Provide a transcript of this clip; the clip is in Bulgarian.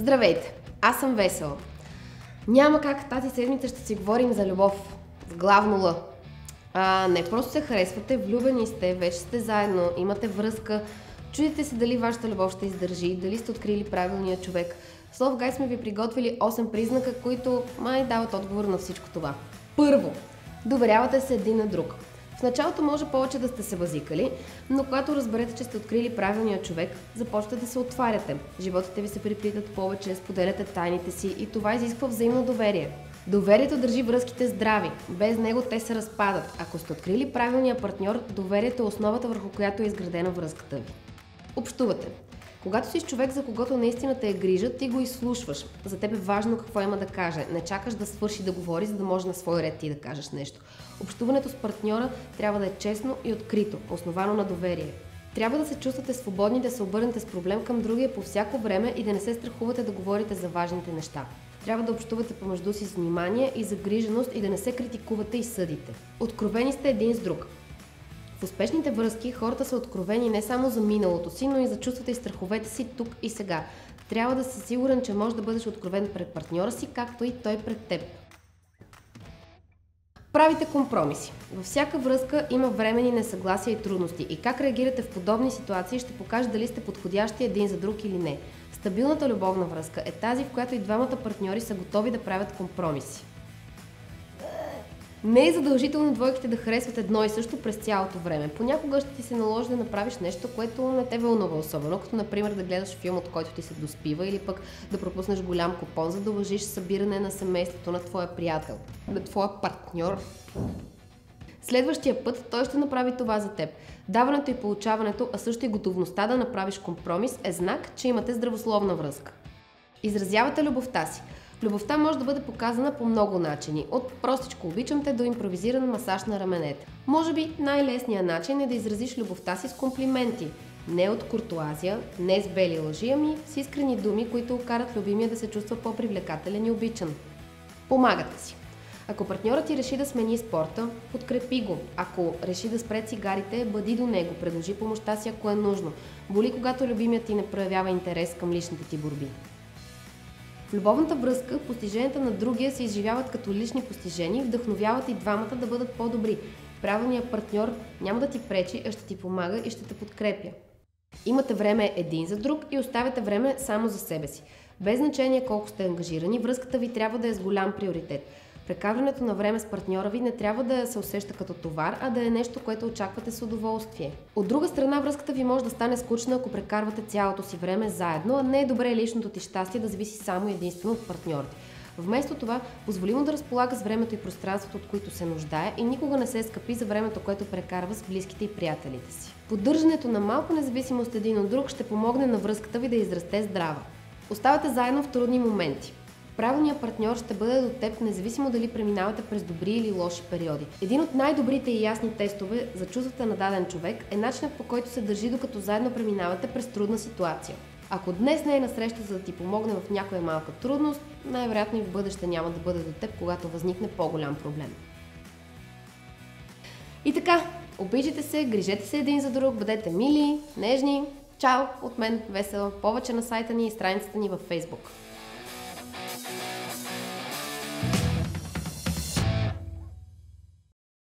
Здравейте, аз съм Весела. Няма как тази седмица ще си говорим за любов с главно Л. Не просто се харесвате, влюбени сте, вече сте заедно, имате връзка, чудите се дали вашата любов ще издържи, дали сте открили правилния човек. В Love Guide сме ви приготвили 8 признака, които май дават отговор на всичко това. Първо, доверявате се един на друг. В началото може повече да сте се възикали, но когато разберете, че сте открили правилния човек, започвате да се отваряте. Животите ви се приплитат повече, споделяте тайните си и това изисква взаимно доверие. Доверието държи връзките здрави. Без него те се разпадат. Ако сте открили правилния партньор, доверието е основата, върху която е изградена връзката ви. Общувате. Когато си с човек, за когото наистина те е грижа, ти го изслушваш. За теб е важно какво има да каже. Не чакаш да свърши да говори, за да може на свой ред ти да кажеш нещо. Общуването с партньора трябва да е честно и открито, основано на доверие. Трябва да се чувствате свободни да се обърнете с проблем към другия по всяко време и да не се страхувате да говорите за важните неща. Трябва да общувате помежду си с внимание и загриженост и да не се критикувате и съдите. Откровени сте един с друг. В успешните връзки хората са откровени не само за миналото си, но и за чувствата и страховете си тук и сега. Трябва да си сигурен, че можеш да бъдеш откровен пред партньора си, както и той пред теб. Правите компромиси. Във всяка връзка има временни несъгласия и трудности и как реагирате в подобни ситуации ще покаже дали сте подходящи един за друг или не. Стабилната любовна връзка е тази, в която и двамата партньори са готови да правят компромиси. Не е задължително двойките да харесват едно и също през цялото време. Понякога ще ти се наложи да направиш нещо, което не те вълнува особено, като например да гледаш филм, от който ти се доспива, или пък да пропуснеш голям купон, за да уважиш събиране на семейството на твоя приятел, на твоя партньор. Следващия път той ще направи това за теб. Даването и получаването, а също и готовността да направиш компромис е знак, че имате здравословна връзка. Изразявате любовта си. Любовта може да бъде показана по много начини. От простичко обичам те до импровизиран масаж на раменете. Може би най-лесният начин е да изразиш любовта си с комплименти. Не от куртоазия, не с бели лъжи, ами с искрени думи, които карат любимия да се чувства по-привлекателен и обичан. Помагате си. Ако партньорът ти реши да смени спорта, подкрепи го. Ако реши да спре цигарите, бъди до него, предложи помощта си, ако е нужно. Боли, когато любимият ти не проявява интерес към личните ти борби. В любовната връзка постиженията на другия се изживяват като лични постижения и вдъхновяват и двамата да бъдат по-добри. Правилният партньор няма да ти пречи, а ще ти помага и ще те подкрепя. Имате време един за друг и оставяте време само за себе си. Без значение колко сте ангажирани, връзката ви трябва да е с голям приоритет. Прекарването на време с партньора ви не трябва да се усеща като товар, а да е нещо, което очаквате с удоволствие. От друга страна, връзката ви може да стане скучна, ако прекарвате цялото си време заедно, а не е добре личното ти щастие да зависи само единствено от партньорите. Вместо това, позволи му да разполага с времето и пространството, от които се нуждае и никога не се скъпи за времето, което прекарва с близките и приятелите си. Поддържането на малко независимост един от друг ще помогне на връзката ви да израсте здрава. Оставате заедно в трудни моменти. Правилният партньор ще бъде до теб, независимо дали преминавате през добри или лоши периоди. Един от най-добрите и ясни тестове за чувствата на даден човек е начинът, по който се държи, докато заедно преминавате през трудна ситуация. Ако днес не е насреща, за да ти помогне в някоя малка трудност, най-вероятно и в бъдеще няма да бъде до теб, когато възникне по-голям проблем. И така, обичайте се, грижете се един за друг, бъдете мили, нежни. Чао от мен, Весела. Повече на сайта ни и страницата ни във Facebook.